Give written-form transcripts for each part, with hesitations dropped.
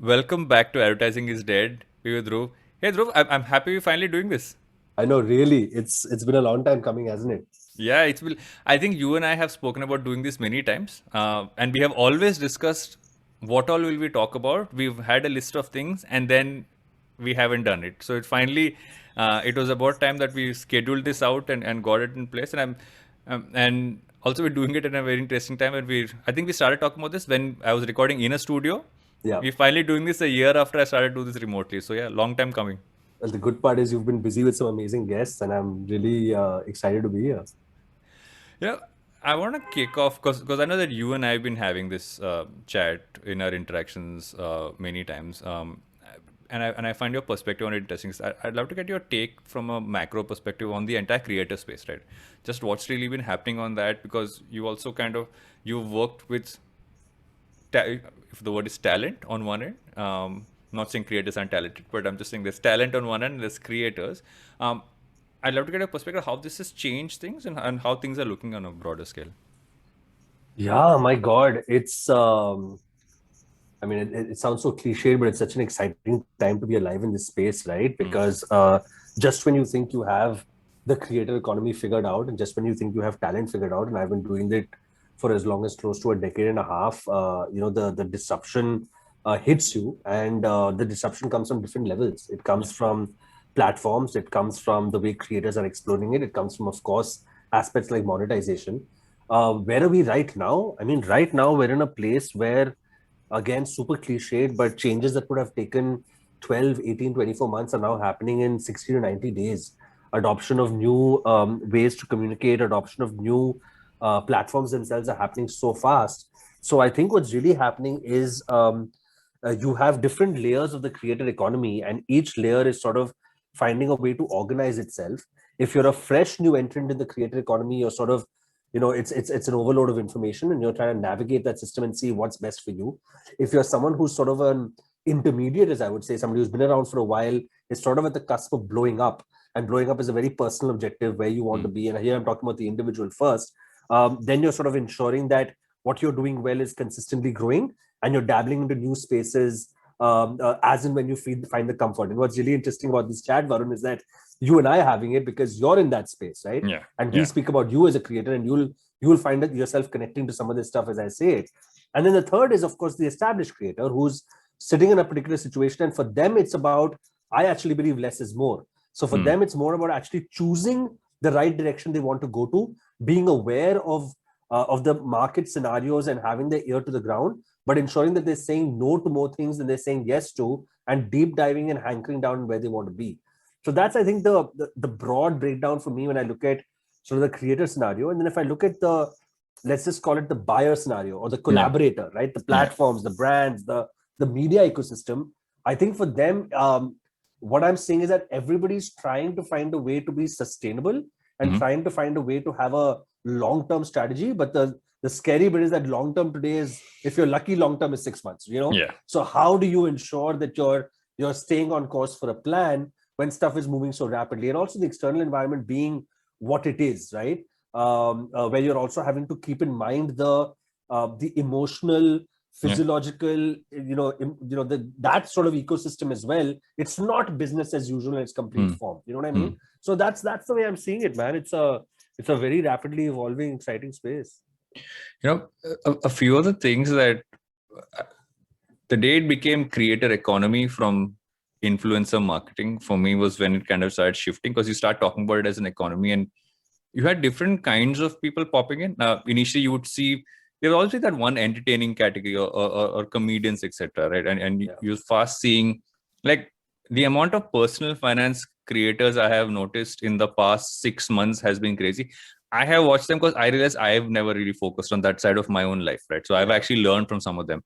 Welcome back to Advertising is Dead. We with Dhruv. Hey Dhruv, I'm happy we're finally doing this. I know, really, it's been a long time coming, hasn't it? Yeah, it's will. I think you and I have spoken about doing this many times, and we have always discussed what all will we talk about. We've had a list of things, and then we haven't done it. So it was about time that we scheduled this out and got it in place. And also we're doing it at a very interesting time. I think we started talking about this when I was recording in a studio. Yeah. We're finally doing this a year after I started to do this remotely. So yeah, long time coming. Well, the good part is you've been busy with some amazing guests, and I'm really excited to be here. Yeah, I want to kick off because I know that you and I have been having this chat in our interactions many times, and I find your perspective on it interesting. So I'd love to get your take from a macro perspective on the entire creator space, right? Just what's really been happening on that, because you also you've worked with if the word is talent on one end. Not saying creators aren't talented, but I'm just saying there's talent on one end and there's creators. Um, I'd love to get a perspective how this has changed things and how things are looking on a broader scale. Yeah, my God, I mean, it sounds so cliche, but it's such an exciting time to be alive in this space, right? Mm. Because just when you think you have the creator economy figured out, and just when you think you have talent figured out, and I've been doing it for as long as close to a decade and a half, the disruption hits you, and the disruption comes from different levels. It Yeah. comes from platforms, it comes from the way creators are exploring it, it comes from, of course, aspects like monetization. Where are we right now? I mean, right now we're in a place where, again, super cliched, but changes that would have taken 12, 18, 24 months are now happening in 60 to 90 days. Adoption of new ways to communicate, adoption of new platforms themselves are happening so fast. So I think what's really happening is you have different layers of the creator economy, and each layer is sort of finding a way to organize itself. If you're a fresh new entrant in the creator economy, you're sort of, it's an overload of information, and you're trying to navigate that system and see what's best for you. If you're someone who's sort of an intermediate, as I would say, somebody who's been around for a while, is sort of at the cusp of blowing up, and blowing up is a very personal objective where you want to Mm. be. And here I'm talking about the individual first. Then you're sort of ensuring that what you're doing well is consistently growing, and you're dabbling into new spaces as and when you find the comfort. And what's really interesting about this chat, Varun, is that you and I are having it because you're in that space, right? Yeah. And we Yeah. speak about you as a creator, and you'll find that yourself connecting to some of this stuff as I say it. And then the third is, of course, the established creator who's sitting in a particular situation, and for them, it's about, I actually believe less is more. So for Mm. them, it's more about actually choosing the right direction they want to go to, being aware of the market scenarios and having their ear to the ground, but ensuring that they're saying no to more things than they're saying yes to, and deep diving and hankering down where they want to be. So that's, I think, the broad breakdown for me when I look at sort of the creator scenario. And then if I look at the, let's just call it the buyer scenario or the Yeah. collaborator, right? The Yeah. platforms, the brands, the media ecosystem. I think for them, what I'm seeing is that everybody's trying to find a way to be sustainable and Hmm. trying to find a way to have a long-term strategy. But the scary bit is that long-term today is, if you're lucky, long-term is 6 months. Yeah. So how do you ensure that you're staying on course for a plan when stuff is moving so rapidly, and also the external environment being what it is, right? Where you're also having to keep in mind the emotional, Yeah. physiological, that sort of ecosystem as well. It's not business as usual in its complete Mm. form. You know what I mean? Mm. So that's the way I'm seeing it, man. It's a very rapidly evolving, exciting space. You know, a few other things that uh, the day it became creator economy from influencer marketing for me was when it kind of started shifting, because you start talking about it as an economy and you had different kinds of people popping in. Initially, you would see there was always that one entertaining category or comedians, etc. Right, and Yeah. you're fast seeing like the amount of personal finance creators I have noticed in the past 6 months has been crazy. I have watched them because I realized I have never really focused on that side of my own life, right? So I've Yeah. actually learned from some of them.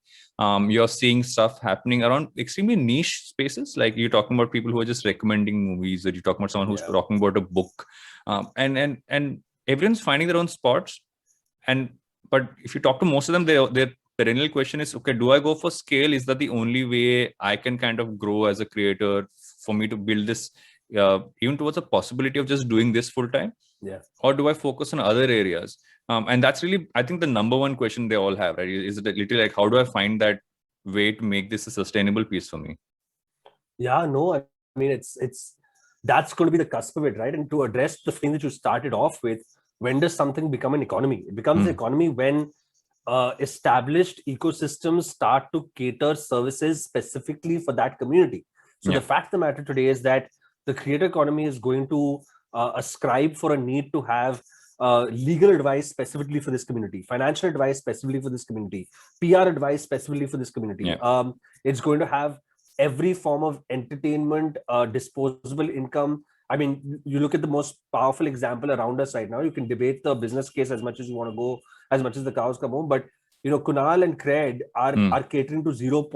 You're seeing stuff happening around extremely niche spaces, like you're talking about people who are just recommending movies, or you're talking about someone who's Yeah. talking about a book, and everyone's finding their own spots. And but if you talk to most of them, their perennial question is, okay, do I go for scale? Is that the only way I can kind of grow as a creator, for me to build this even towards a possibility of just doing this full time? Yeah. Or do I focus on other areas? And that's really, I think, the number one question they all have, right? Is it literally like, how do I find that way to make this a sustainable piece for me. Yeah, no, I mean, it's that's going to be the cusp of it, right? And to address the thing that you started off with, when does something become an economy? It becomes an economy when established ecosystems start to cater services specifically for that community. So the fact of the matter today is that the creator economy is going to ascribe for a need to have legal advice specifically for this community, financial advice specifically for this community, PR advice specifically for this community. It's going to have every form of entertainment, disposable income. I mean, you look at the most powerful example around us right now. You can debate the business case as much as you want to go, as much as the cows come home. But Kunal and Cred are catering to 0.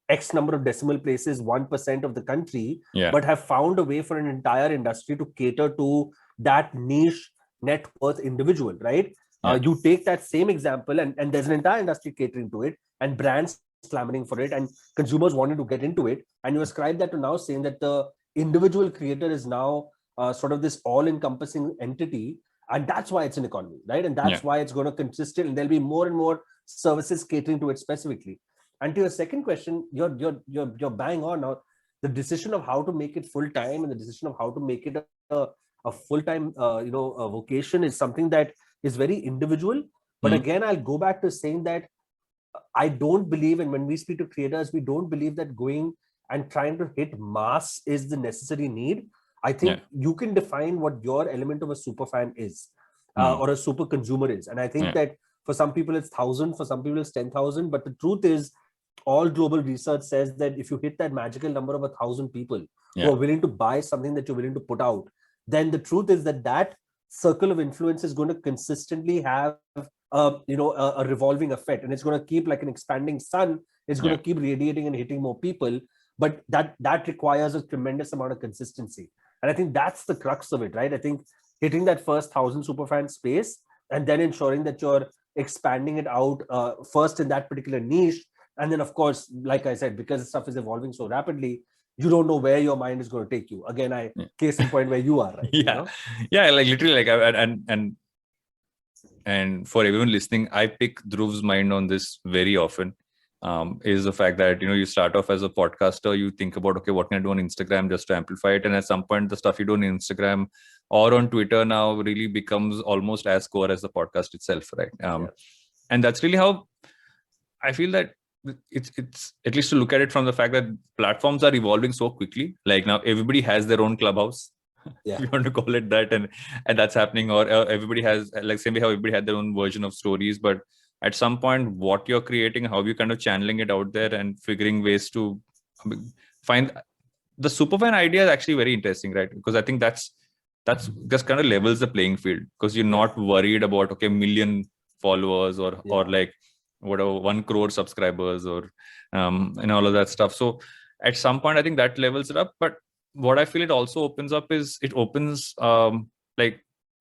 X number of decimal places, 1% of the country, but have found a way for an entire industry to cater to that niche net worth individual, right? You take that same example, and there's an entire industry catering to it, and brands clamoring for it, and consumers wanting to get into it, and you ascribe that to now saying that the individual creator is now sort of this all-encompassing entity, and that's why it's an economy, right? And that's why it's going to consistent, and there'll be more and more services catering to it specifically. And to your second question, you're bang on. Now the decision of how to make it full time and the decision of how to make it a full time vocation is something that is very individual. But again, I'll go back to saying that I don't believe, and when we speak to creators, we don't believe that going and trying to hit mass is the necessary need. I think you can define what your element of a super fan is, or a super consumer is. And I think that for some people it's 1,000, for some people it's 10,000. But the truth is, all global research says that if you hit that magical number of 1,000 people who are willing to buy something that you're willing to put out, then the truth is that that circle of influence is going to consistently have a revolving effect, and it's going to keep like an expanding sun. It's going to keep radiating and hitting more people, but that requires a tremendous amount of consistency. And I think that's the crux of it, right? I think hitting that first 1,000 superfan space and then ensuring that you're expanding it out first in that particular niche. And then, of course, like I said, because the stuff is evolving so rapidly, you don't know where your mind is going to take you. Again, case in point where you are, right? Like literally, like and for everyone listening, I pick Dhruv's mind on this very often. Is the fact that you start off as a podcaster, you think about, okay, what can I do on Instagram just to amplify it, and at some point the stuff you do on Instagram or on Twitter now really becomes almost as core as the podcast itself, right? And that's really how I feel that it's at least to look at it from the fact that platforms are evolving so quickly. Like now everybody has their own Clubhouse, if you want to call it that, and that's happening. Or everybody has, like, same way how everybody had their own version of stories, but at some point what you're creating, how you kind of channeling it out there and figuring ways to find the superfan idea is actually very interesting, right? Because I think that's just kind of levels the playing field, because you're not worried about, okay, million followers or like whatever 1 crore subscribers or and all of that stuff. So at some point I think that levels it up. But what I feel it also opens up is it opens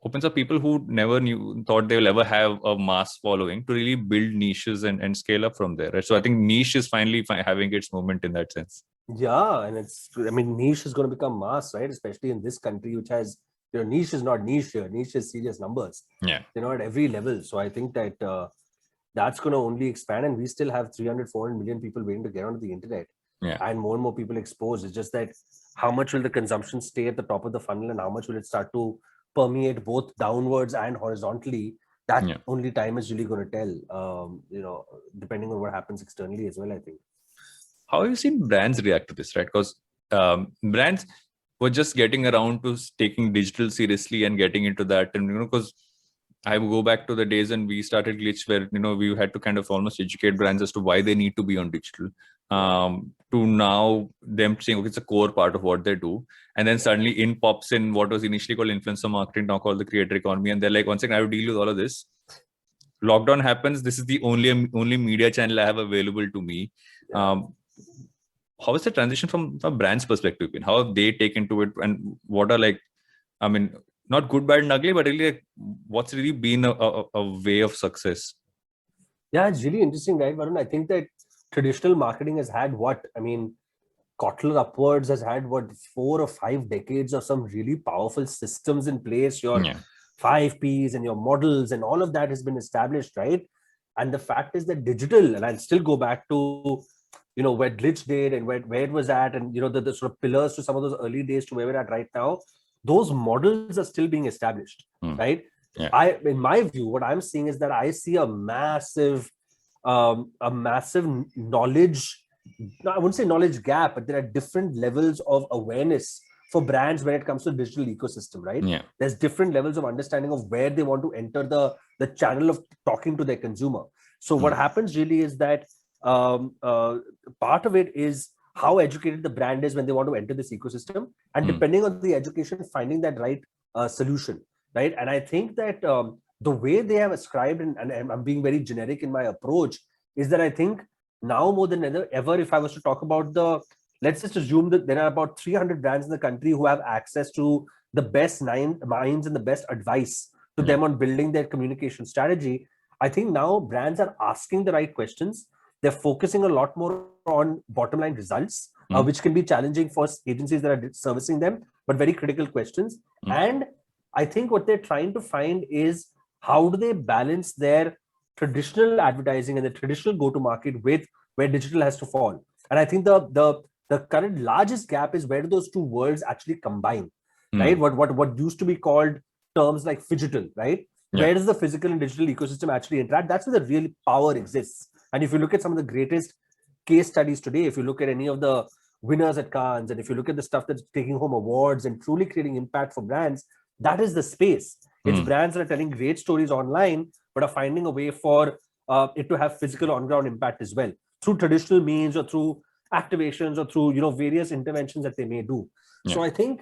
opens up people who never thought they will ever have a mass following to really build niches and scale up from there, right? So I think niche is finally having its moment in that sense. And niche is going to become mass, right? Especially in this country, which has, niche is not niche here. Niche is serious numbers. At every level. So I think that that's going to only expand, and we still have 300-400 million people waiting to get onto the internet, and more people exposed. It's just that how much will the consumption stay at the top of the funnel, and how much will it start to permeate both downwards and horizontally? That only time is really going to tell, depending on what happens externally as well, I think. How have you seen brands react to this, right? Because brands were just getting around to taking digital seriously and getting into that, and because I go back to the days when we started Glitch, where we had to kind of almost educate brands as to why they need to be on digital. To now them saying, okay, it's a core part of what they do, and then suddenly in pops in what was initially called influencer marketing, now called the creator economy, and they're like, one second, I have to deal with all of this. Lockdown happens. This is the only media channel I have available to me. How is the transition from a brand's perspective? How have they taken to it, and what are not good, bad, and ugly, but really what's really been a way of success? It's really interesting, right, Varun? I think that traditional marketing has had Kotler upwards has had 4 or 5 decades of some really powerful systems in place. Your 5 Ps and your models and all of that has been established, right? And the fact is that digital, and I'll still go back to, where Glitch did and where it was at, and the sort of pillars to some of those early days to where we're at right now, those models are still being established, right? Yeah. In my view, what I'm seeing is that I see a massive knowledge, no, I wouldn't say knowledge gap, but there are different levels of awareness for brands when it comes to digital ecosystem, right? Yeah. There's different levels of understanding of where they want to enter the channel of talking to their consumer. So what happens really is that part of it is how educated the brand is when they want to enter this ecosystem, and depending on the education, finding that right solution, right? And I think that the way they have ascribed, and I'm being very generic in my approach, is that I think now more than ever, if I was to talk about let's just assume that there are about 300 brands in the country who have access to the best minds and the best advice to them on building their communication strategy. I think now brands are asking the right questions. They're focusing a lot more on bottom line results, which can be challenging for agencies that are servicing them, but very critical questions. And I think what they're trying to find is how do they balance their traditional advertising and the traditional go-to-market with where digital has to fall. And I think the current largest gap is where do those two worlds actually combine, right? What used to be called terms like phygital, right? Where does the physical and digital ecosystem actually interact? That's where the real power exists. And if you look at some of the greatest case studies today, if you look at any of the winners at Cannes, and if you look at the stuff that's taking home awards and truly creating impact for brands, that is the space. It's brands that are telling great stories online, but are finding a way for it to have physical on-ground impact as well, through traditional means or through activations or through various interventions that they may do. So I think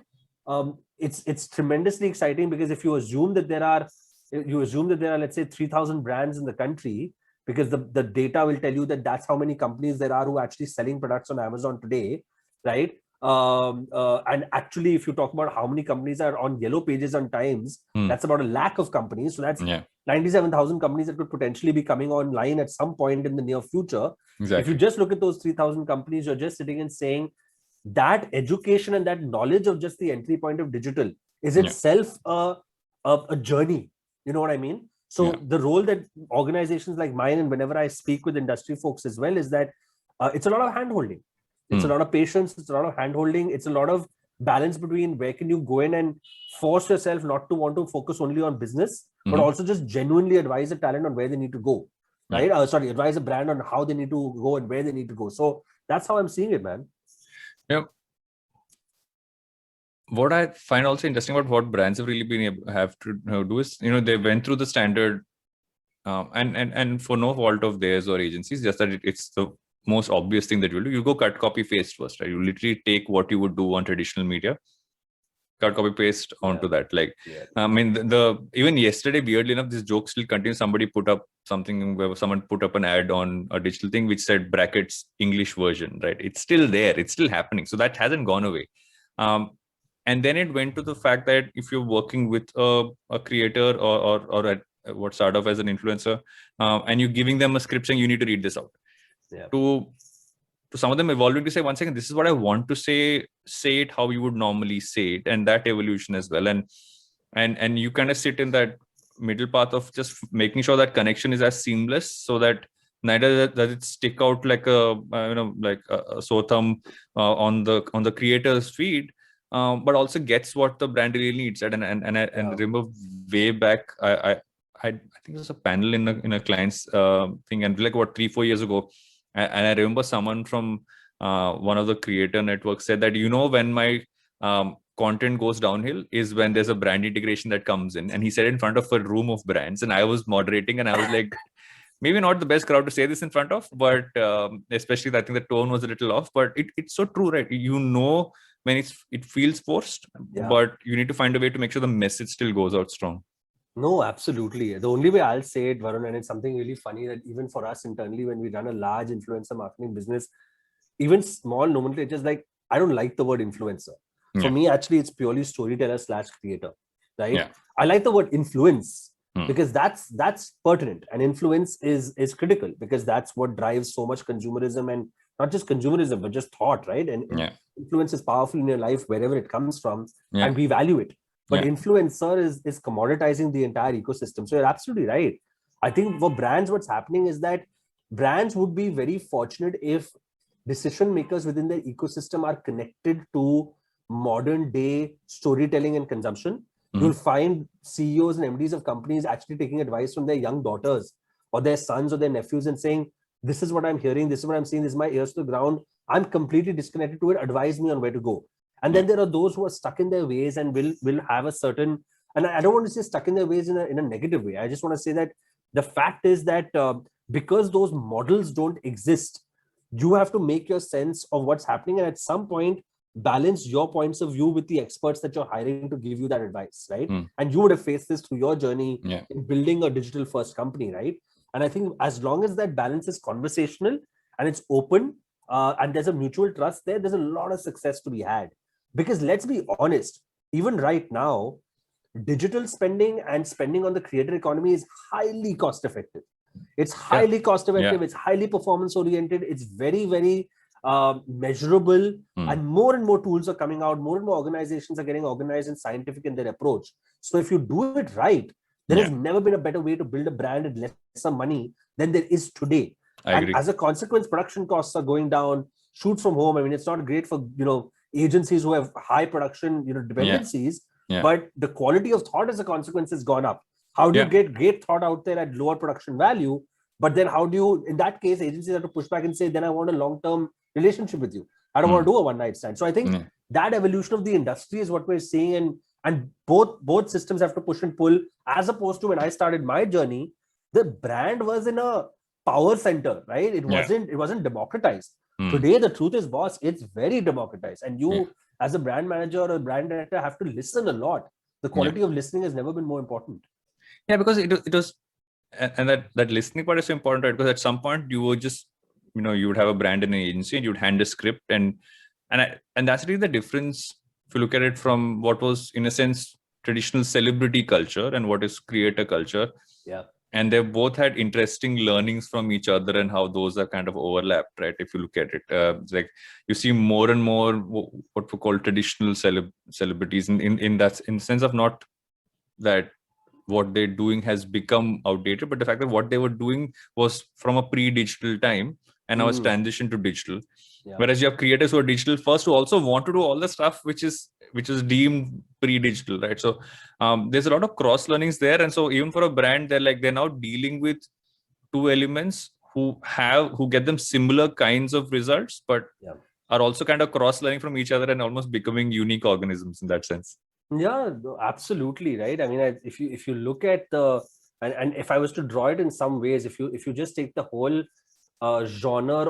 it's tremendously exciting, because if you assume that there are let's say 3,000 brands in the country, because the data will tell you that that's how many companies there are who are actually selling products on Amazon today, right? And actually, if you talk about how many companies are on yellow pages on Times, that's about 1 lakh of companies. So that's 97,000 companies that could potentially be coming online at some point in the near future. If you just look at those 3,000 companies, you're just sitting and saying that education and that knowledge of just the entry point of digital is itself a journey. You know what I mean? So the role that organizations like mine, and whenever I speak with industry folks as well, is that it's a lot of hand-holding. It's a lot of patience. It's a lot of hand-holding. It's a lot of balance between where can you go in and force yourself not to want to focus only on business, but also just genuinely advise a talent on where they need to go, right? Advise a brand on how they need to go and where they need to go. So that's how I'm seeing it, man. Yeah. What I find also interesting about what brands have really been have to do is, they went through the standard, and for no fault of theirs or agencies, just that it's the most obvious thing that you'll do. You go cut, copy, paste first, right? You literally take what you would do on traditional media, cut, copy, paste onto that. Like, I mean, even yesterday, weirdly enough, this joke still continues. Somebody put up something where someone put up an ad on a digital thing which said brackets English version, right? It's still there. It's still happening. So that hasn't gone away. And then it went to the fact that if you're working with a creator or what start off as an influencer, and you're giving them a script saying you need to read this out. To some of them evolving to say, 1 second, this is what I want to say it how you would normally say it, and that evolution as well. And you kind of sit in that middle path of just making sure that connection is as seamless, so that neither does it stick out like a sore thumb on the creator's feed, but also gets what the brand really needs. And I remember way back, I think it was a panel in a client's thing, and like about 3-4 years ago, and I remember someone from one of the creator networks said that, when my content goes downhill is when there's a brand integration that comes in. And he said in front of a room of brands, and I was moderating, and I was like, maybe not the best crowd to say this in front of, but especially I think the tone was a little off, but it's so true, right? When it feels forced, but you need to find a way to make sure the message still goes out strong. No, absolutely. The only way I'll say it, Varun, and it's something really funny that even for us internally, when we run a large influencer marketing business, even small nomenclatures, like I don't like the word influencer. For me, actually, it's purely storyteller/creator, right? I like the word influence because that's pertinent, and influence is critical, because that's what drives so much consumerism, and not just consumerism, but just thought, right? And influence is powerful in your life wherever it comes from, and we value it. But influencer is commoditizing the entire ecosystem. So you're absolutely right. I think for brands, what's happening is that brands would be very fortunate if decision makers within their ecosystem are connected to modern day storytelling and consumption. You'll find CEOs and MDs of companies actually taking advice from their young daughters or their sons or their nephews and saying, this is what I'm hearing, this is what I'm seeing, this is my ears to the ground. I'm completely disconnected to it. Advise me on where to go. And then there are those who are stuck in their ways and will have a certain, and I don't want to say stuck in their ways in a negative way. I just want to say that the fact is that because those models don't exist, you have to make your sense of what's happening, and at some point balance your points of view with the experts that you're hiring to give you that advice, right? And you would have faced this through your journey in building a digital first company, right? And I think as long as that balance is conversational and it's open, and there's a mutual trust there, there's a lot of success to be had. Because let's be honest, even right now, digital spending and spending on the creator economy is highly cost effective. It's highly cost effective. It's highly performance oriented. It's very, very measurable. And more tools are coming out. More and more organizations are getting organized and scientific in their approach. So if you do it right, there has never been a better way to build a brand at lesser money than there is today. And as a consequence, production costs are going down. Shoot from home. I mean, it's not great for agencies who have high production dependencies. But the quality of thought as a consequence has gone up. How do you get great thought out there at lower production value? But then how do you, in that case, agencies have to push back and say, then I want a long-term relationship with you. I don't want to do a one-night stand. So I think that evolution of the industry is what we're seeing. And both systems have to push and pull. As opposed to when I started my journey, the brand was in a power center, right? It wasn't democratized. Today, the truth is, boss, it's very democratized. And you, as a brand manager or a brand director, have to listen a lot. The quality of listening has never been more important. Yeah, because it was, and that listening part is so important, right? Because at some point you would just, you would have a brand in an agency and you'd hand a script, and that's really the difference if you look at it from what was, in a sense, traditional celebrity culture and what is creator culture. Yeah. And they both had interesting learnings from each other and how those are kind of overlapped, right? If you look at it, it's like you see more and more what we call traditional celebrities in the sense of not that what they're doing has become outdated, but the fact that what they were doing was from a pre-digital time and now it's transitioned to digital. Whereas you have creators who are digital first who also want to do all the stuff which is deemed pre-digital, right? So there's a lot of cross learnings there, and so even for a brand, they're now dealing with two elements who get them similar kinds of results, but are also kind of cross learning from each other and almost becoming unique organisms in that sense. Yeah, absolutely, right. I mean, if you look at and if I was to draw it in some ways, if you just take the whole genre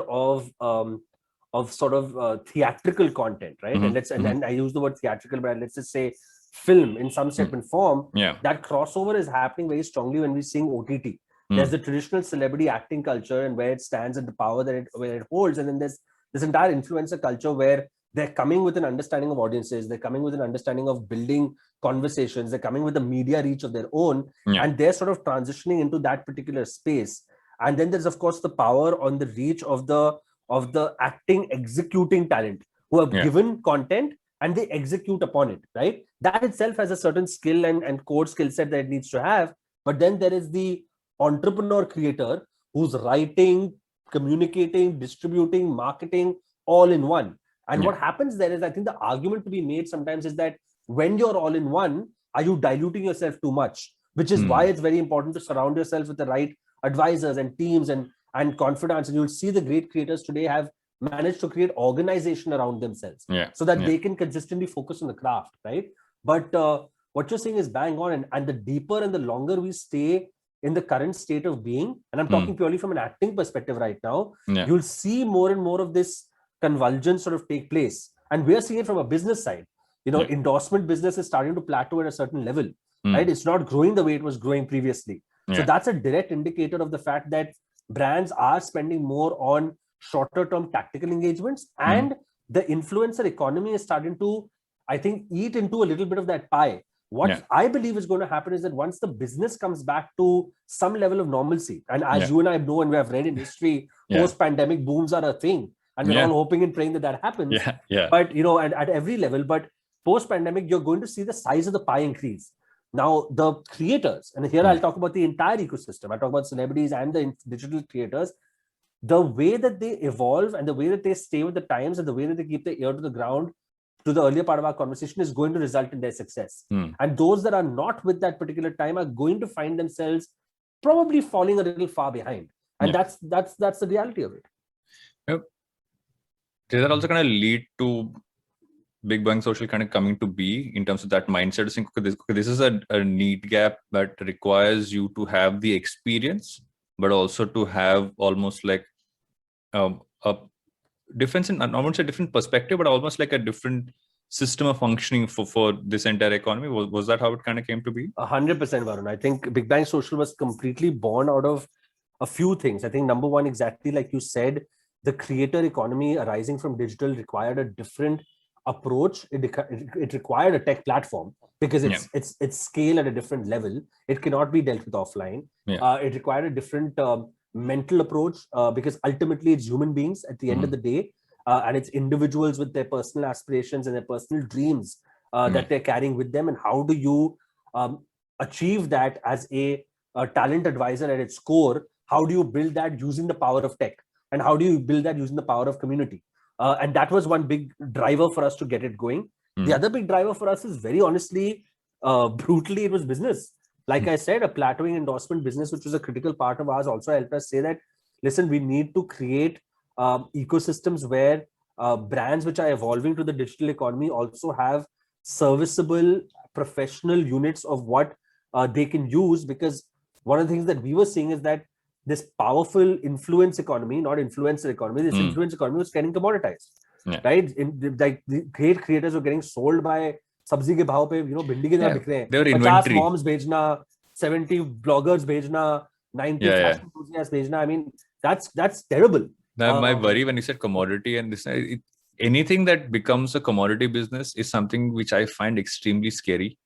of sort of theatrical content, right? And I use the word theatrical, but let's just say film in some shape and form. That crossover is happening very strongly when we're seeing OTT. There's the traditional celebrity acting culture and where it stands and the power that it holds, and then there's this entire influencer culture where they're coming with an understanding of audiences, they're coming with an understanding of building conversations, they're coming with a media reach of their own, and they're sort of transitioning into that particular space. And then there's of course the power on the reach of the acting executing talent who have given content and they execute upon it, right? That itself has a certain skill and core skill set that it needs to have. But then there is the entrepreneur creator who's writing, communicating, distributing, marketing all in one. And what happens there is, I think the argument to be made sometimes is that when you're all in one, are you diluting yourself too much? Which is why it's very important to surround yourself with the right advisors and teams and confidants. And you'll see the great creators today have managed to create organization around themselves so that they can consistently focus on the craft, right? But what you're saying is bang on. And the deeper and the longer we stay in the current state of being, and I'm talking purely from an acting perspective right now, you'll see more and more of this convergence sort of take place. And we're seeing it from a business side. Endorsement business is starting to plateau at a certain level, right? It's not growing the way it was growing previously. So that's a direct indicator of the fact that brands are spending more on shorter term tactical engagements, and the influencer economy is starting to, I think, eat into a little bit of that pie. What I believe is going to happen is that once the business comes back to some level of normalcy, and as you and I know and we have read in history, post-pandemic booms are a thing. And we're all hoping and praying that happens. But, at every level, but post-pandemic, you're going to see the size of the pie increase. Now, the creators, and here I'll talk about the entire ecosystem. I'll talk about celebrities and the digital creators. The way that they evolve and the way that they stay with the times and the way that they keep their ear to the ground to the earlier part of our conversation is going to result in their success. And those that are not with that particular time are going to find themselves probably falling a little far behind. And that's the reality of it. Yep. Does that also kind of lead to Big Bang Social kind of coming to be in terms of that mindset of saying, okay, this is a need gap that requires you to have the experience, but also to have almost like a difference in, I won't say different perspective, but almost like a different system of functioning for this entire economy. Was that how it kind of came to be? 100%, Varun. I think Big Bang Social was completely born out of a few things. I think number one, exactly like you said, the creator economy arising from digital required a different approach. It required a tech platform because it's scale at a different level. It cannot be dealt with offline. It required a different mental approach because ultimately it's human beings at the end of the day, and it's individuals with their personal aspirations and their personal dreams that they're carrying with them. And how do you achieve that as a talent advisor at its core? How do you build that using the power of tech? And how do you build that using the power of community? And that was one big driver for us to get it going. The other big driver for us is very honestly, brutally, it was business. Like I said, a plateauing endorsement business, which was a critical part of ours, also helped us say that, listen, we need to create ecosystems where brands which are evolving to the digital economy also have serviceable professional units of what they can use. Because one of the things that we were seeing is that this powerful influence economy, not influencer economy, this influence economy was getting commoditized, right? Like the great creators were getting sold by sabzi ke bhav pe, bhindi ke bik rahe hain. They were 50 inventory. moms bhejna, 70 bloggers bhejna, 90 fashion enthusiasts bhejna. I mean, that's terrible. Now, my worry when you said commodity and this, anything that becomes a commodity business is something which I find extremely scary.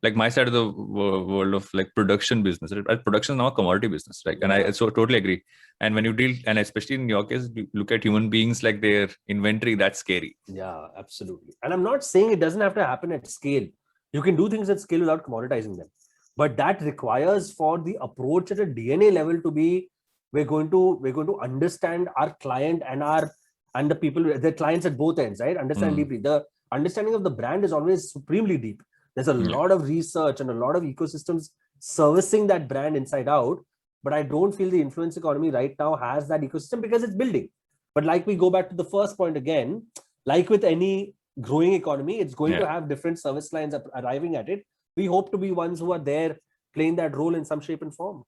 Like my side of the world of like production business, production is now a commodity business, right? And I so totally agree. And when you deal, and especially in your case, you look at human beings like their inventory, that's scary. Yeah, absolutely. And I'm not saying it doesn't have to happen at scale. You can do things at scale without commoditizing them. But that requires for the approach at a DNA level to be, we're going to understand our client and the people, the clients at both ends, right? Understand deeply. The understanding of the brand is always supremely deep. There's a lot of research and a lot of ecosystems servicing that brand inside out. But I don't feel the influence economy right now has that ecosystem because it's building. But like we go back to the first point again, like with any growing economy, it's going to have different service lines arriving at it. We hope to be ones who are there playing that role in some shape and form.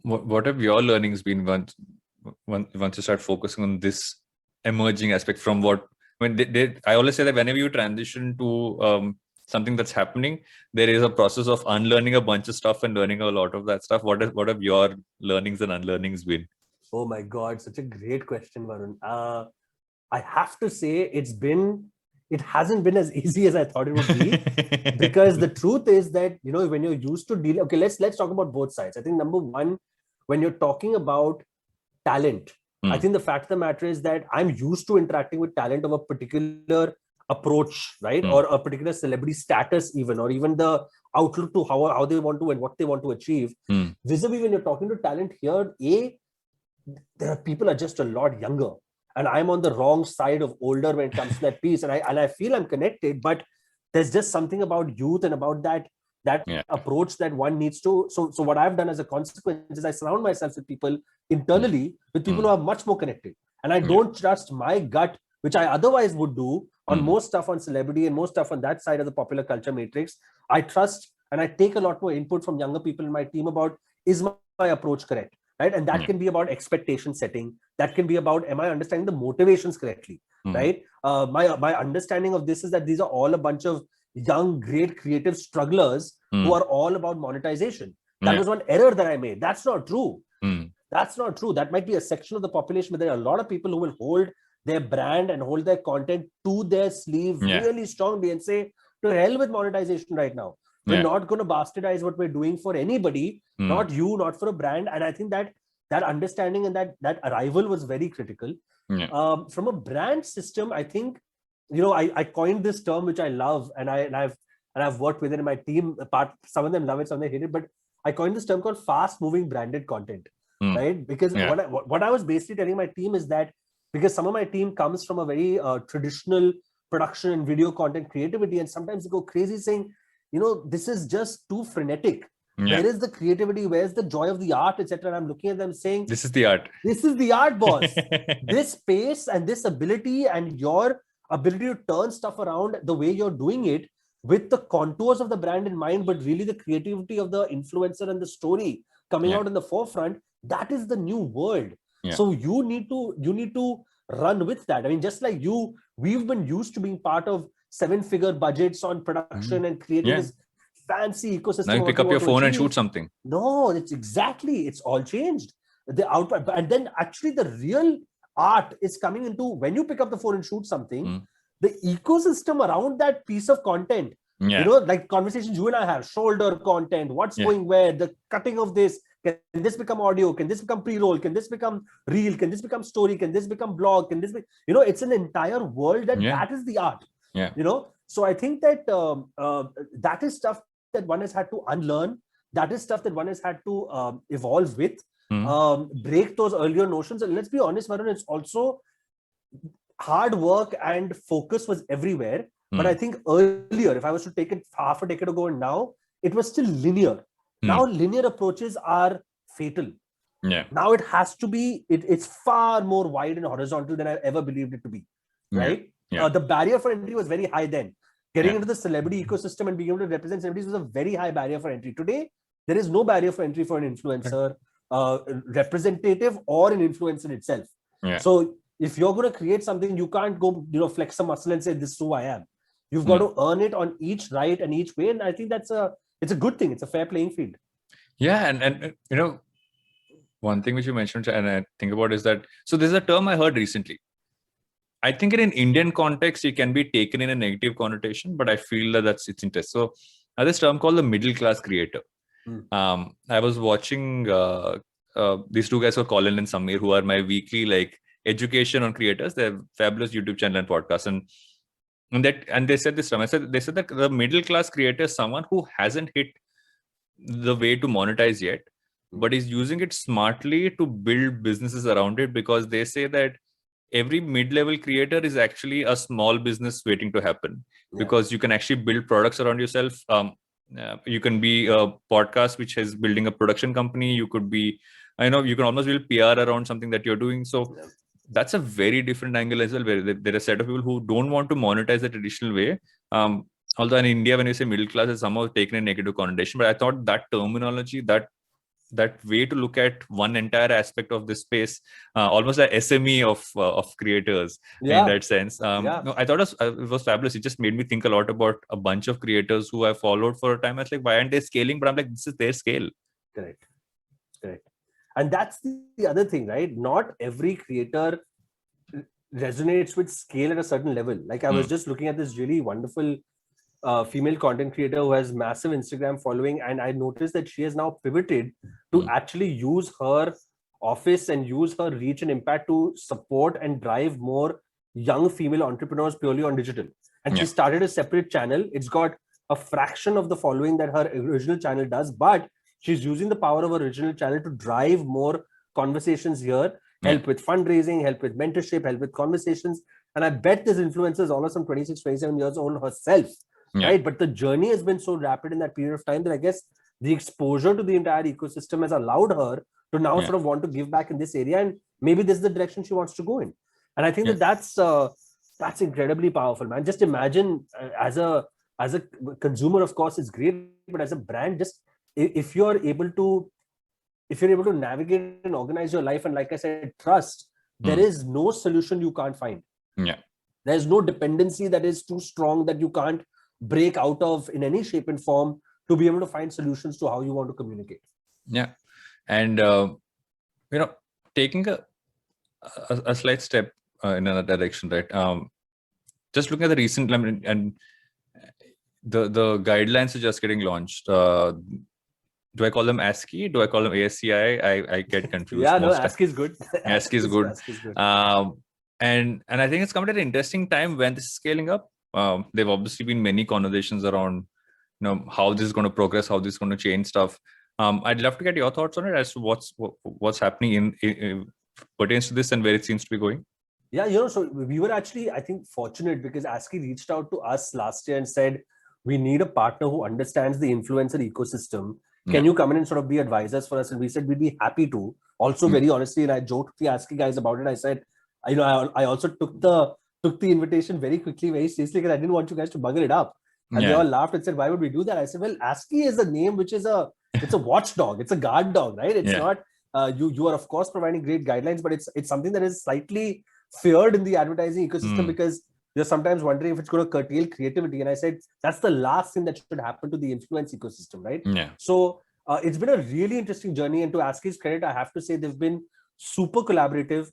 What have your learnings been once you start focusing on this emerging aspect from what, I always say that whenever you transition to something that's happening, there is a process of unlearning a bunch of stuff and learning a lot of that stuff. What have your learnings and unlearnings been? Oh my God, such a great question, Varun. I have to say it hasn't been as easy as I thought it would be. Because the truth is that, when you're used to dealing, okay, let's talk about both sides. I think number one, when you're talking about talent, I think the fact of the matter is that I'm used to interacting with talent of a particular approach, right? Or a particular celebrity status even, or even the outlook to how they want to and what they want to achieve. Vis-a-vis when you're talking to talent here, there are people are just a lot younger. And I'm on the wrong side of older when it comes to that piece. And I feel I'm connected, but there's just something about youth and about that approach that one needs to. So what I've done as a consequence is I surround myself with people internally, with people who are much more connected. And I don't trust my gut, which I otherwise would do on most stuff on celebrity and most stuff on that side of the popular culture matrix. I trust and I take a lot more input from younger people in my team about, is my approach correct? Right. And that can be about expectation setting. That can be about, am I understanding the motivations correctly? Right. My understanding of this is that these are all a bunch of young, great creative strugglers who are all about monetization. That was one error that I made. That's not true. That's not true. That might be a section of the population, but there are a lot of people who will hold their brand and hold their content to their sleeve really strongly and say, to hell with monetization right now. We're not going to bastardize what we're doing for anybody, not you, not for a brand. And I think that understanding and that arrival was very critical. From a brand system, I think, I coined this term, which I love, and I've and I've worked with it in my team. Some of them love it, some of them hate it. But I coined this term called fast-moving branded content, right? Because what I was basically telling my team is that because some of my team comes from a very traditional production and video content creativity, and sometimes they go crazy saying, this is just too frenetic. Where is the creativity? Where's the joy of the art, etc.? And I'm looking at them saying, this is the art. This is the art, boss. This pace and this ability and your ability to turn stuff around the way you're doing it with the contours of the brand in mind, but really the creativity of the influencer and the story coming out in the forefront, that is the new world. So you need to run with that. I mean, just like we've been used to being part of 7-figure budgets on production and creating this fancy ecosystem. Now you pick up your phone and shoot something. No, it's all changed. The output, and then actually the real art is coming into when you pick up the phone and shoot something, the ecosystem around that piece of content, like conversations you and I have, shoulder content, what's going where, the cutting of this, can this become audio, can this become pre-roll, can this become reel, can this become story, can this become blog, can this be, it's an entire world that is the art. So I think that that is stuff that one has had to unlearn. That is stuff that one has had to evolve with. Break those earlier notions. And let's be honest, Varun, it's also hard work and focus was everywhere. But I think earlier, if I was to take it half a decade ago and now, it was still linear. Now linear approaches are fatal. Now it has to be, it's far more wide and horizontal than I ever believed it to be. Right? The barrier for entry was very high then. Getting into the celebrity ecosystem and being able to represent celebrities was a very high barrier for entry. Today, there is no barrier for entry for an influencer, representative or an influencer itself. So if you're going to create something, you can't go, flex some muscle and say, this is who I am. You've got to earn it on each right and each way. And I think it's a good thing. It's a fair playing field. Yeah. And one thing which you mentioned and I think about is that, so there's a term I heard recently. I think in an Indian context, it can be taken in a negative connotation, but I feel that it's interesting. So this term called the middle class creator. I was watching these two guys called Colin and Samir, who are my weekly education on creators. They have fabulous YouTube channel and podcast, and they said this term. They said that the middle class creator is someone who hasn't hit the way to monetize yet, but is using it smartly to build businesses around it, because they say that every mid-level creator is actually a small business waiting to happen, because you can actually build products around yourself. You can be a podcast which is building a production company. You could be, you can almost build PR around something that you're doing. So that's a very different angle as well, where there are a set of people who don't want to monetize the traditional way. Although in India, when you say middle class, it's somehow taken a negative connotation. But I thought that terminology, that way to look at one entire aspect of this space, almost like SME of creators in that sense. No, I thought it was fabulous. It just made me think a lot about a bunch of creators who I followed for a time. I was like, why aren't they scaling? But I'm like, this is their scale. Correct. And that's the other thing, right? Not every creator resonates with scale at a certain level. Like I was just looking at this really wonderful female content creator who has massive Instagram following, and I noticed that she has now pivoted to actually use her office and use her reach and impact to support and drive more young female entrepreneurs purely on digital. And she started a separate channel. It's got a fraction of the following that her original channel does, but she's using the power of her original channel to drive more conversations here, help with fundraising, help with mentorship, help with conversations. And I bet this influencer is almost some 26, 27 years old herself. Right, but the journey has been so rapid in that period of time that I guess the exposure to the entire ecosystem has allowed her to now sort of want to give back in this area, and maybe this is the direction she wants to go in. And I think that's incredibly powerful, man. Just imagine as a consumer, of course, it's great, but as a brand, just if you're able to navigate and organize your life, and like I said, trust, there is no solution you can't find. There's no dependency that is too strong that you can't break out of in any shape and form to be able to find solutions to how you want to communicate. And taking a slight step in another direction, right? Just looking at the recent and the guidelines are just getting launched. Do I call them ASCII? Do I call them ASCI? I get confused. ASCII is good. ASCII is good. And I think it's come at an interesting time when this is scaling up. There have obviously been many conversations around how this is going to progress, how this is going to change stuff. I'd love to get your thoughts on it as to what's happening in pertains to this and where it seems to be going. Yeah, so we were actually, I think, fortunate because ASCII reached out to us last year and said, we need a partner who understands the influencer ecosystem. Can you come in and sort of be advisors for us? And we said, we'd be happy to. Also, very honestly, and I joked the ASCII guys about it. I said, I also took the invitation very quickly, very seriously, because I didn't want you guys to bugger it up. And they all laughed and said, why would we do that? I said, well, ASCII is a name which is it's a watchdog. It's a guard dog, right? It's not, you are of course providing great guidelines, but it's something that is slightly feared in the advertising ecosystem because you're sometimes wondering if it's going to curtail creativity. And I said, that's the last thing that should happen to the influence ecosystem, right? Yeah. So it's been a really interesting journey. And to ASCII's credit, I have to say they've been super collaborative.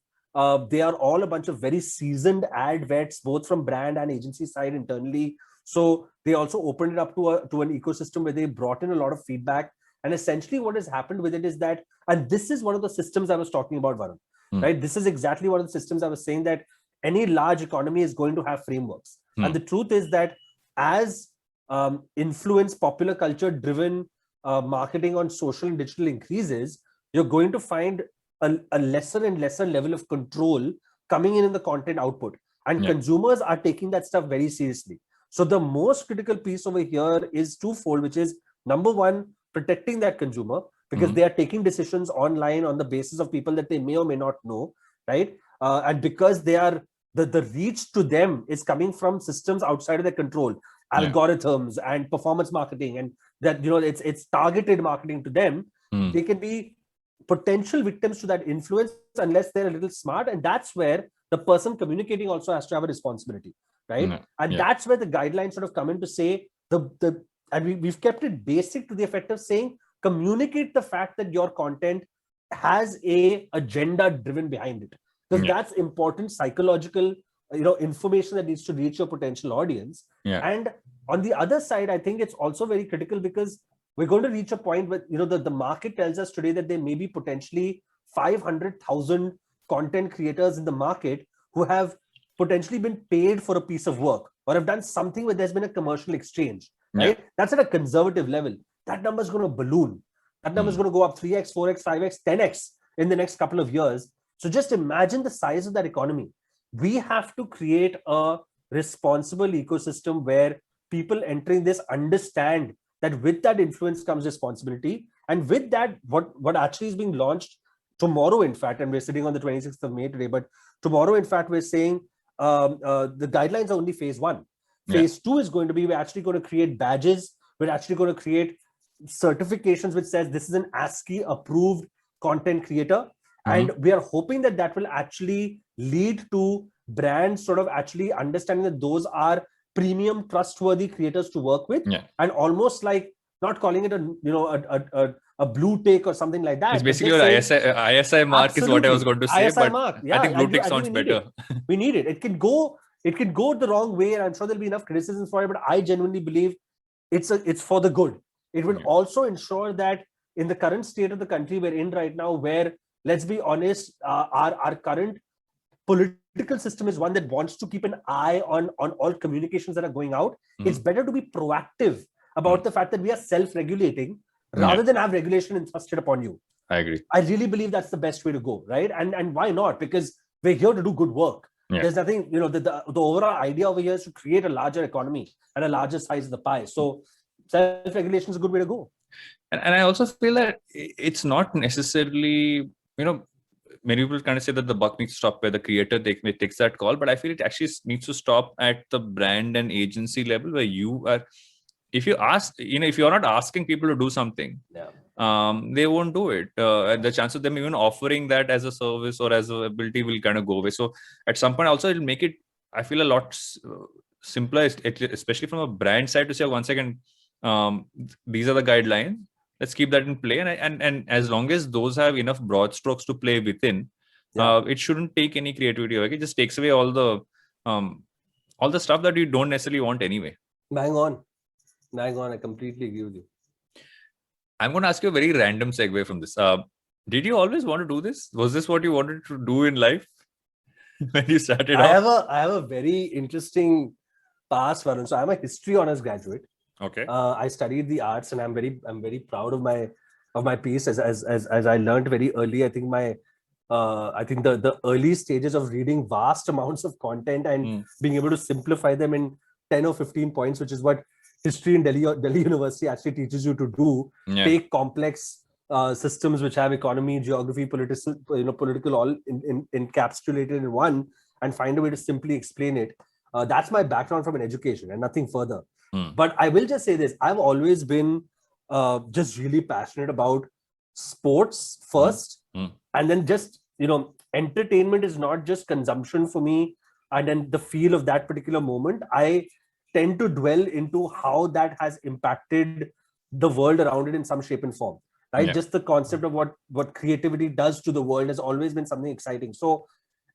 They are all a bunch of very seasoned ad vets, both from brand and agency side internally. So they also opened it up to an ecosystem where they brought in a lot of feedback. And essentially what has happened with it is that, and this is one of the systems I was talking about, Varun, right? This is exactly one of the systems I was saying, that any large economy is going to have frameworks. And the truth is that as influence, popular culture driven marketing on social and digital increases, you're going to find a lesser and lesser level of control coming in the content output. And consumers are taking that stuff very seriously. So the most critical piece over here is twofold, which is number one, protecting that consumer, because they are taking decisions online on the basis of people that they may or may not know, right? And because they are the reach to them is coming from systems outside of their control, algorithms and performance marketing, and that it's targeted marketing to them. They can be potential victims to that influence unless they're a little smart, and that's where the person communicating also has to have a responsibility, right? And that's where the guidelines sort of come in to say and we've kept it basic to the effect of saying, communicate the fact that your content has a agenda driven behind it, because that's important psychological information that needs to reach your potential audience. And on the other side, I think it's also very critical because we're going to reach a point where the market tells us today that there may be potentially 500,000 content creators in the market who have potentially been paid for a piece of work or have done something where there's been a commercial exchange, right? That's at a conservative level. That number is going to balloon. That number is going to go up 3x, 4x, 5x, 10x in the next couple of years. So just imagine the size of that economy. We have to create a responsible ecosystem where people entering this understand that with that influence comes responsibility. And with that, what actually is being launched tomorrow, in fact, and we're sitting on the 26th of May today, but tomorrow, in fact, we're saying the guidelines are only phase one. Phase two is going to be, we're actually going to create badges. We're actually going to create certifications which says this is an ASCII approved content creator. And we are hoping that that will actually lead to brands sort of actually understanding that those are premium, trustworthy creators to work with, and almost like not calling it a blue tick or something like that. It's basically your ISI mark. Absolutely. Is what I was going to say. ISI mark. Yeah, I think blue tick sounds better. We need it. It can go the wrong way, and I'm sure there'll be enough criticisms for it. But I genuinely believe it's for the good. It will also ensure that in the current state of the country we're in right now, where, let's be honest, our current political system is one that wants to keep an eye on all communications that are going out. It's better to be proactive about the fact that we are self-regulating rather than have regulation entrusted upon you. I agree. I really believe that's the best way to go, right? And why not? Because we're here to do good work. There's nothing, the overall idea over here is to create a larger economy and a larger size of the pie. So self-regulation is a good way to go. And I also feel that it's not necessarily, many people kind of say that the buck needs to stop where the creator takes that call, but I feel it actually needs to stop at the brand and agency level, where you are, if you ask, if you're not asking people to do something, they won't do it. The chance of them even offering that as a service or as a ability will kind of go away. So at some point also it'll make it, I feel, a lot simpler, especially from a brand side, to say, one second, these are the guidelines. Let's keep that in play, and as long as those have enough broad strokes to play within, it shouldn't take any creativity away. It just takes away all the stuff that you don't necessarily want anyway. Bang on. I completely agree with you. I'm going to ask you a very random segue from this. Did you always want to do this? Was this what you wanted to do in life when you started? I have a very interesting past, Varun. So I'm a history honors graduate. Okay. I studied the arts, and I'm very proud of my piece as I learned very early. I think the early stages of reading vast amounts of content and Mm. being able to simplify them in 10 or 15 points, which is what history in Delhi University actually teaches you to do. Yeah. Take complex systems which have economy, geography, political all encapsulated in one, and find a way to simply explain it. That's my background from an education and nothing further. Mm. But I will just say this: I've always been just really passionate about sports first, Mm. and then just entertainment is not just consumption for me, and then the feel of that particular moment. I tend to dwell into how that has impacted the world around it in some shape and form, right? Yeah. Just the concept of what creativity does to the world has always been something exciting. So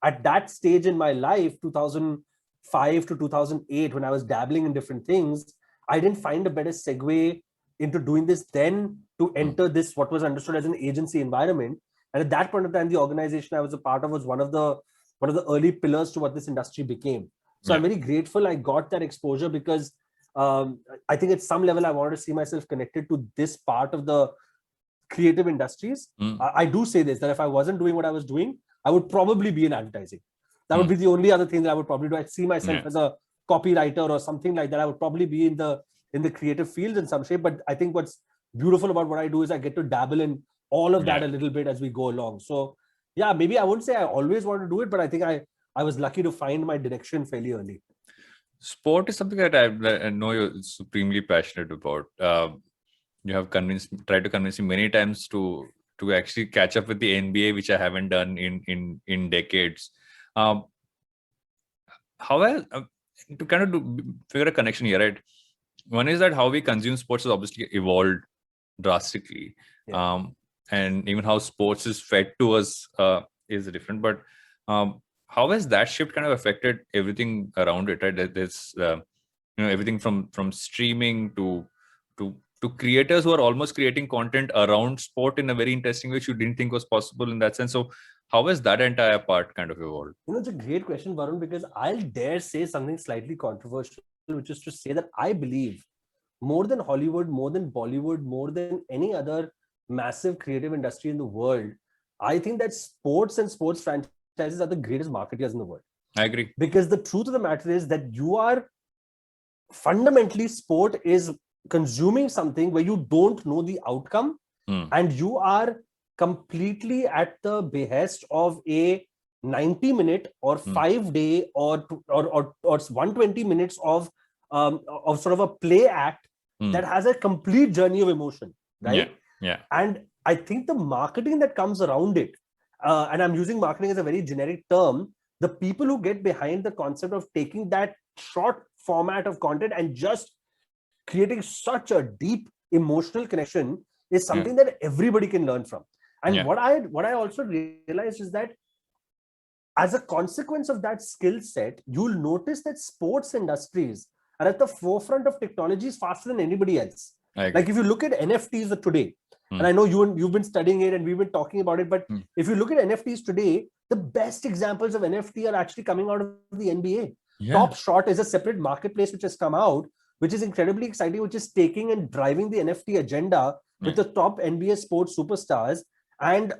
at that stage in my life, 2005 to 2008, when I was dabbling in different things, I didn't find a better segue into doing this then to enter this what was understood as an agency environment. And at that point of time, the organization I was a part of was one of the early pillars to what this industry became. So I'm Yeah. very grateful I got that exposure, because I think at some level I wanted to see myself connected to this part of the creative industries. Mm. I do say this, that if I wasn't doing what I was doing, I would probably be in advertising. That would Mm. be the only other thing that I would probably do. I see myself Yeah. as a copywriter or something like that. I would probably be in the creative fields in some shape. But I think what's beautiful about what I do is I get to dabble in all of that Yeah. a little bit as we go along. So yeah, maybe I wouldn't say I always want to do it, but I think I was lucky to find my direction fairly early. Sport is something that I know you're supremely passionate about. You have tried to convince me many times to actually catch up with the NBA, which I haven't done in decades. Um, However, to kind of figure a connection here, right? One is that how we consume sports has obviously evolved drastically, Yeah. and even how sports is fed to us is different. But how has that shift kind of affected everything around it? Right? There's everything from streaming to creators who are almost creating content around sport in a very interesting way, which you didn't think was possible in that sense. So how has that entire part kind of evolved? It's a great question, Varun, because I'll dare say something slightly controversial, which is to say that I believe more than Hollywood, more than Bollywood, more than any other massive creative industry in the world, I think that sports and sports franchises are the greatest marketeers in the world. I agree. Because the truth of the matter is that you are fundamentally, sport is consuming something where you don't know the outcome, and you are completely at the behest of a 90-minute or 5 day or 120 minutes of sort of a play act that has a complete journey of emotion, right? Yeah. And I think the marketing that comes around it, and I'm using marketing as a very generic term, the people who get behind the concept of taking that short format of content and just creating such a deep emotional connection is something that everybody can learn from. And what I also realized is that as a consequence of that skill set, you'll notice that sports industries are at the forefront of technologies faster than anybody else. Like if you look at NFTs today, and I know you've been studying it and we've been talking about it, but if you look at NFTs today, the best examples of NFT are actually coming out of the NBA. Top Shot is a separate marketplace which has come out, which is incredibly exciting, which is taking and driving the NFT agenda with the top NBA sports superstars. And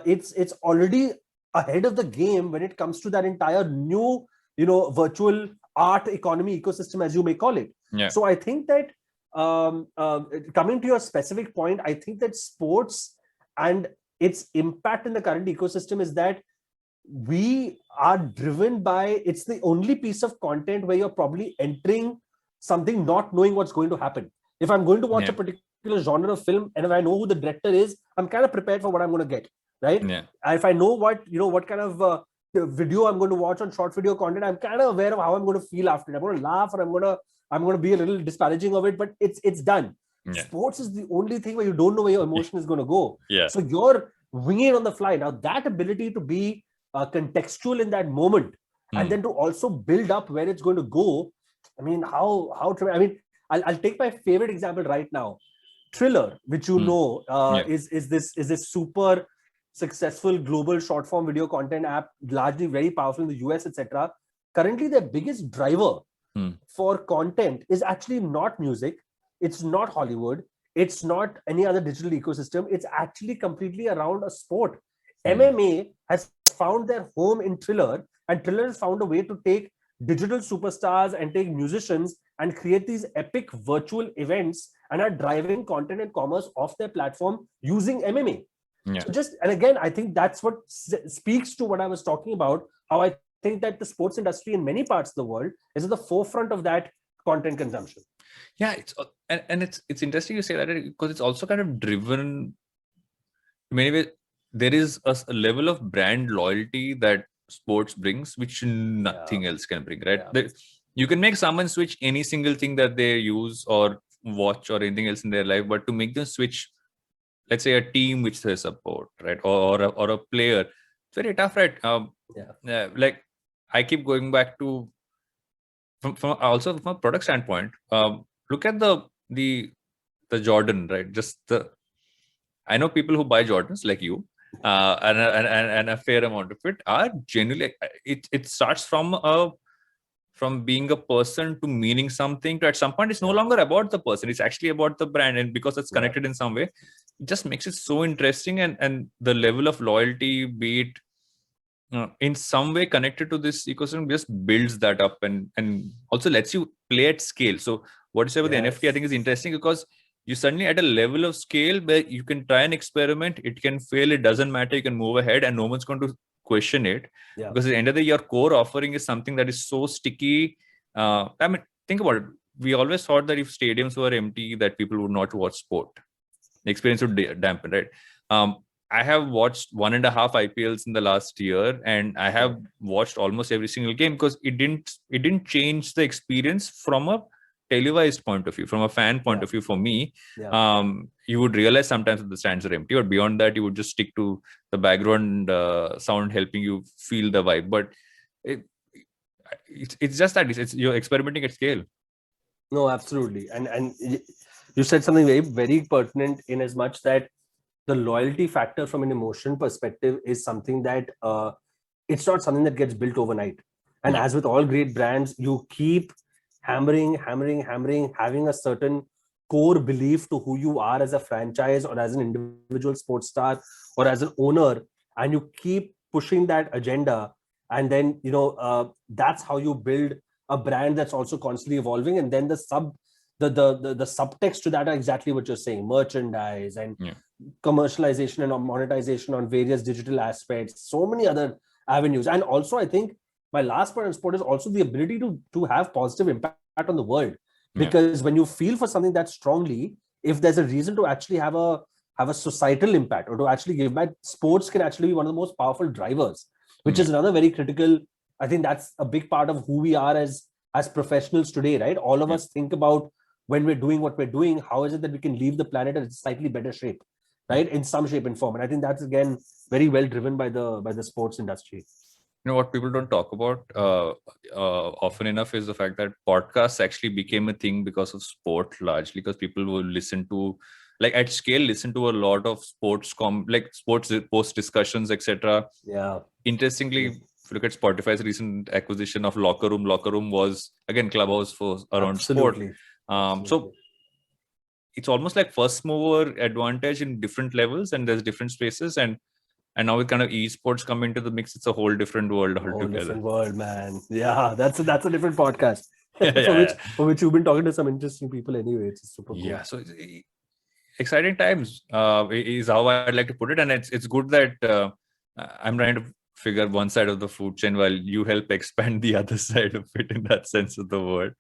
it's already ahead of the game when it comes to that entire new, virtual art economy ecosystem, as you may call it. So I think that coming to your specific point, I think that sports and its impact in the current ecosystem is that we are driven by, it's the only piece of content where you're probably entering something not knowing what's going to happen. If I'm going to watch a particular genre of film, and if I know who the director is, I'm kind of prepared for what I'm going to get, right? If I know what kind of video I'm going to watch on short video content, I'm kind of aware of how I'm going to feel after it. I'm going to laugh, or I'm going to be a little disparaging of it, but it's done. Sports is the only thing where you don't know where your emotion is going to go. So you're winging it on the fly. Now that ability to be contextual in that moment, and then to also build up where it's going to go. I mean, I mean, I'll take my favorite example right now. Triller, which is this super successful global short form video content app, largely very powerful in the US, etc. Currently, their biggest driver for content is actually not music, it's not Hollywood, it's not any other digital ecosystem, it's actually completely around a sport. MMA has found their home in Triller, and Triller has found a way to take digital superstars and take musicians and create these epic virtual events and are driving content and commerce off their platform using MMA. Yeah. So just, and again, I think that's what speaks to what I was talking about, how I think that the sports industry in many parts of the world is at the forefront of that content consumption. Yeah, it's and it's interesting you say that, because it's also kind of driven in many ways. There is a level of brand loyalty that sports brings, which nothing else can bring, right? You can make someone switch any single thing that they use or watch or anything else in their life, but to make them switch, let's say a team which they support, right, or a player, it's very tough, right? Like I keep going back to from also from a product standpoint. Look at the Jordan, right? Just I know people who buy Jordans like you, and a fair amount of it are genuinely. It starts from being a person to meaning something. To at some point, it's no longer about the person; it's actually about the brand, and because it's connected in some way, it just makes it so interesting. And the level of loyalty, be it in some way connected to this ecosystem, just builds that up and also lets you play at scale. So what you say about the NFT, I think, is interesting, because you suddenly at a level of scale where you can try and experiment, it can fail, it doesn't matter, you can move ahead and no one's going to question it. Because at the end of the day, your core offering is something that is so sticky. I mean, think about it. We always thought that if stadiums were empty, that people would not watch sport. The experience would dampen, right? I have watched 1.5 IPLs in the last year, and I have watched almost every single game, because it didn't change the experience from a televised point of view, from a fan point of view. For me, you would realize sometimes that the stands are empty, or beyond that, you would just stick to the background sound helping you feel the vibe. But it's just that it's you're experimenting at scale. No, absolutely, and you said something very pertinent, in as much that the loyalty factor from an emotion perspective is something that it's not something that gets built overnight. And as with all great brands, you keep hammering, having a certain core belief to who you are as a franchise or as an individual sports star or as an owner, and you keep pushing that agenda. And then, that's how you build a brand that's also constantly evolving. And then the subtext to that are exactly what you're saying: merchandise and commercialization and monetization on various digital aspects, so many other avenues. And also, I think my last point on sport is also the ability to have positive impact on the world, because when you feel for something that strongly, if there's a reason to actually have a societal impact or to actually give back, sports can actually be one of the most powerful drivers, which is another very critical. I think that's a big part of who we are as professionals today, right? All of us think about, when we're doing what we're doing, how is it that we can leave the planet in a slightly better shape, right? In some shape and form. And I think that's, again, very well driven by the sports industry. What people don't talk about often enough is the fact that podcasts actually became a thing because of sport, largely because people will listen to, like at scale, listen to a lot of sports post discussions, etc. Interestingly, if you look at Spotify's recent acquisition of Locker Room was again Clubhouse for around sport. So it's almost like first mover advantage in different levels, and there's different spaces, and now with kind of esports come into the mix, it's a whole different world altogether. Whole different world, man. Yeah, that's a different podcast. For which you've been talking to some interesting people anyway. It's super cool. Yeah, so exciting times is how I'd like to put it, and it's good that I'm trying to figure one side of the food chain while you help expand the other side of it, in that sense of the word.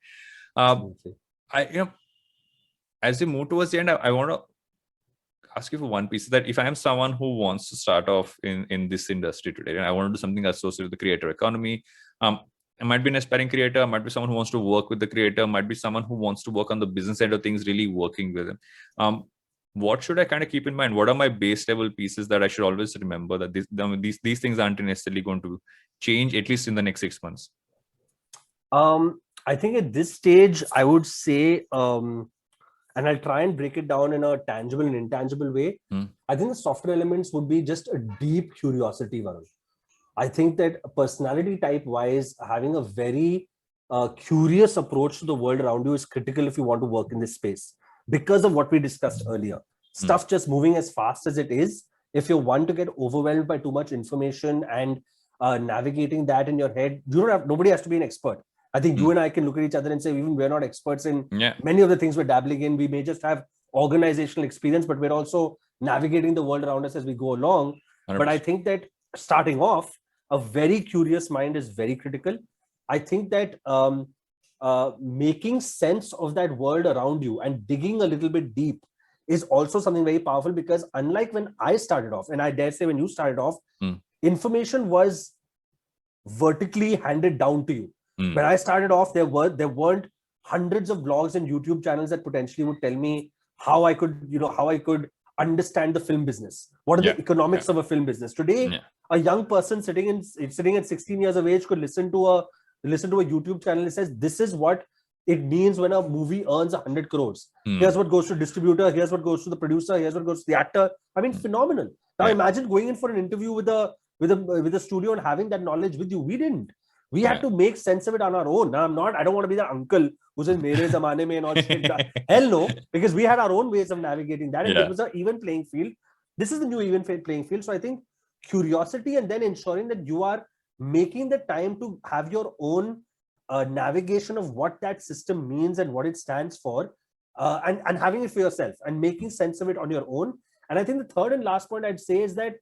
As we move towards the end, I want to ask you for one piece, that if I am someone who wants to start off in this industry today, and I want to do something associated with the creator economy, I might be an aspiring creator, I might be someone who wants to work with the creator, might be someone who wants to work on the business side of things, really working with them. What should I kind of keep in mind? What are my base level pieces that I should always remember, that these things aren't necessarily going to change, at least in the next 6 months? I think at this stage, I would say, and I'll try and break it down in a tangible and intangible way. I think the softer elements would be just a deep curiosity, Varun. I think that personality type wise, having a very curious approach to the world around you is critical if you want to work in this space, because of what we discussed earlier. Stuff just moving as fast as it is. If you're one to get overwhelmed by too much information and navigating that in your head, nobody has to be an expert. I think you and I can look at each other and say, even we're not experts in many of the things we're dabbling in. We may just have organizational experience, but we're also navigating the world around us as we go along. 100%. But I think that starting off, a very curious mind is very critical. I think that making sense of that world around you and digging a little bit deep is also something very powerful, because unlike when I started off, and I dare say when you started off, information was vertically handed down to you. When I started off, there weren't hundreds of blogs and YouTube channels that potentially would tell me how I could understand the film business. What are the economics of a film business? Today, a young person sitting at 16 years of age could listen to a YouTube channel and says, this is what it means when a movie earns 100 crores. Here's what goes to distributor. Here's what goes to the producer. Here's what goes to the actor. I mean, phenomenal. Now imagine going in for an interview with a studio and having that knowledge with you. We didn't. We had to make sense of it on our own. Now, I don't want to be the uncle who says, Mere zamane mein and all shit. Hell no, because we had our own ways of navigating that. And it was an even playing field. This is the new even playing field. So I think curiosity, and then ensuring that you are making the time to have your own navigation of what that system means and what it stands for, and having it for yourself and making sense of it on your own. And I think the third and last point I'd say is that,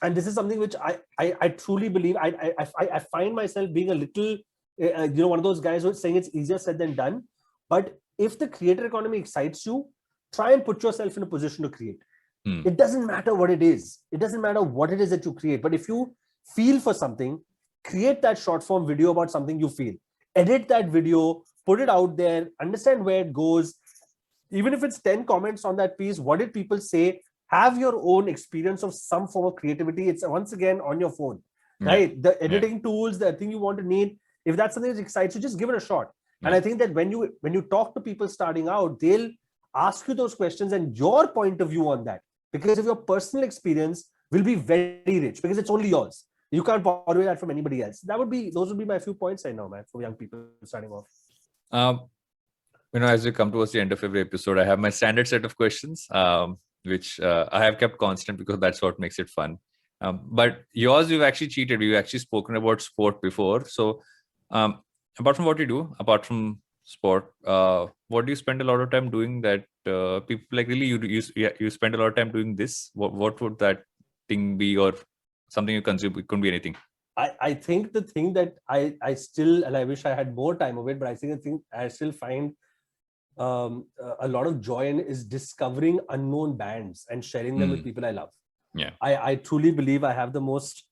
and this is something which I truly believe, I find myself being a little, one of those guys who's saying it's easier said than done. But if the creator economy excites you, try and put yourself in a position to create. It doesn't matter what it is. It doesn't matter what it is that you create. But if you feel for something, create that short form video about something you feel. Edit that video, put it out there, understand where it goes. Even if it's 10 comments on that piece, what did people say? Have your own experience of some form of creativity. It's once again on your phone, right? The editing tools, the thing you want to need. If that's something that excites you, just give it a shot. And I think that when you talk to people starting out, they'll ask you those questions and your point of view on that, because of your personal experience, will be very rich, because it's only yours. You can't borrow that from anybody else. Those would be my few points right now, man, for young people starting off. As we come towards the end of every episode, I have my standard set of questions, which I have kept constant because that's what makes it fun. But yours, we've actually cheated. We've actually spoken about sport before. So apart from what you do, apart from sport, what do you spend a lot of time doing that people like really you spend a lot of time doing this? What would that thing be, or something you consume? It couldn't be anything. I think the thing that I still, and I wish I had more time of it, but I think the thing I still find a lot of joy in is discovering unknown bands and sharing them with people I love. I truly believe I have the most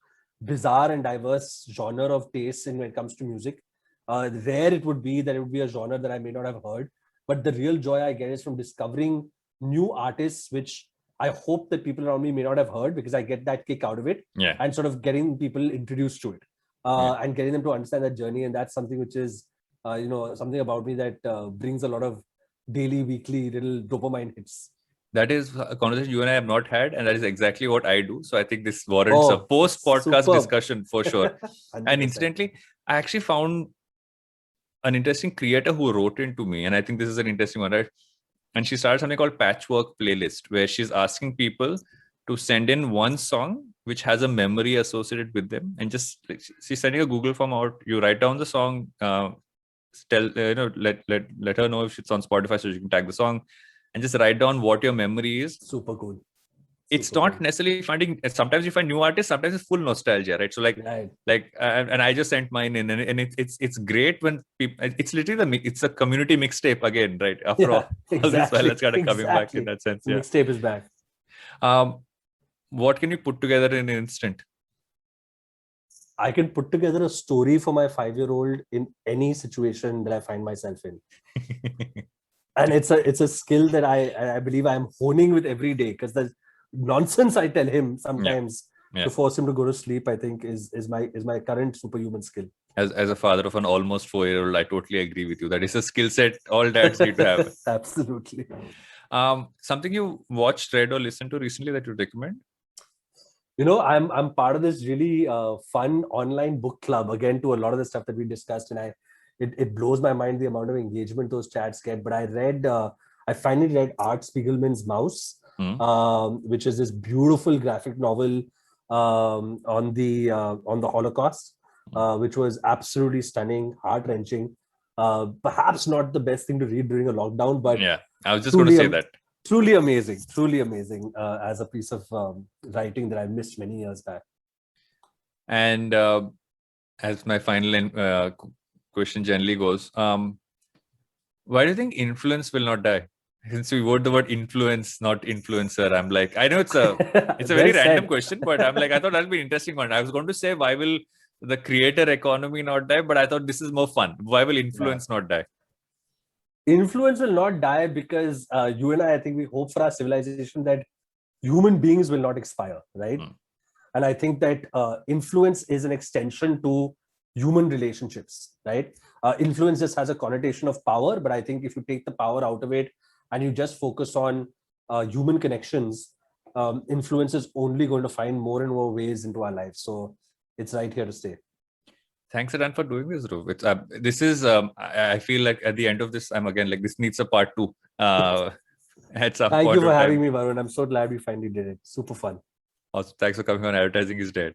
bizarre and diverse genre of tastes when it comes to music. Rare it would be that it would be a genre that I may not have heard, but the real joy I get is from discovering new artists, which I hope that people around me may not have heard, because I get that kick out of it. And sort of getting people introduced to it, and getting them to understand that journey. And that's something which is, something about me that brings a lot of daily, weekly little dopamine hits. That is a conversation you and I have not had, and that is exactly what I do. So I think this warrants a post-podcast discussion for sure. And incidentally, I actually found an interesting creator who wrote into me, and I think this is an interesting one, right? And she started something called Patchwork Playlist, where she's asking people to send in one song which has a memory associated with them, and just she's sending a Google form out. You write down the song, let her know if it's on Spotify so you can tag the song, and just write down what your memory is. Super cool. It's not necessarily finding. Sometimes you find new artists. Sometimes it's full nostalgia, right? So and I just sent mine in, and it's great when people. It's literally it's a community mixtape again, right? After all this while it's kind of coming back in that sense. Mixtape is back. What can you put together in an instant? I can put together a story for my 5-year-old in any situation that I find myself in. And it's a skill that I believe I'm honing with every day, because the nonsense I tell him sometimes to force him to go to sleep, I think is my current superhuman skill. As a father of an almost 4-year-old, I totally agree with you. That is a skill set all dads need to have. Absolutely. Something you watched, read, or listened to recently that you recommend? I'm part of this really fun online book club, again, to a lot of the stuff that we discussed, and it blows my mind the amount of engagement those chats get. But I finally read Art Spiegelman's Mouse, which is this beautiful graphic novel on the Holocaust, which was absolutely stunning, heart-wrenching. Perhaps not the best thing to read during a lockdown, but yeah, I was just going to say that. Truly amazing as a piece of writing that I missed many years back. And as my final question generally goes, why do you think influence will not die? Since we wrote the word influence, not influencer, I'm like, I know it's a very random question, but I'm like, I thought that'd be an interesting one. I was going to say, why will the creator economy not die? But I thought this is more fun. Why will influence not die? Influence will not die because you and I think we hope for our civilization that human beings will not expire, right? And I think that influence is an extension to human relationships, right? Influence just has a connotation of power, but I think if you take the power out of it and you just focus on human connections, influence is only going to find more and more ways into our lives. So it's right here to stay. Thanks, Adan, for doing this, Dhruv. This is, I feel like at the end of this, I'm again like, this needs a part 2. At some Thank point you for of having time. me, Varun. I'm so glad we finally did it. Super fun. Also, thanks for coming on Advertising is Dead.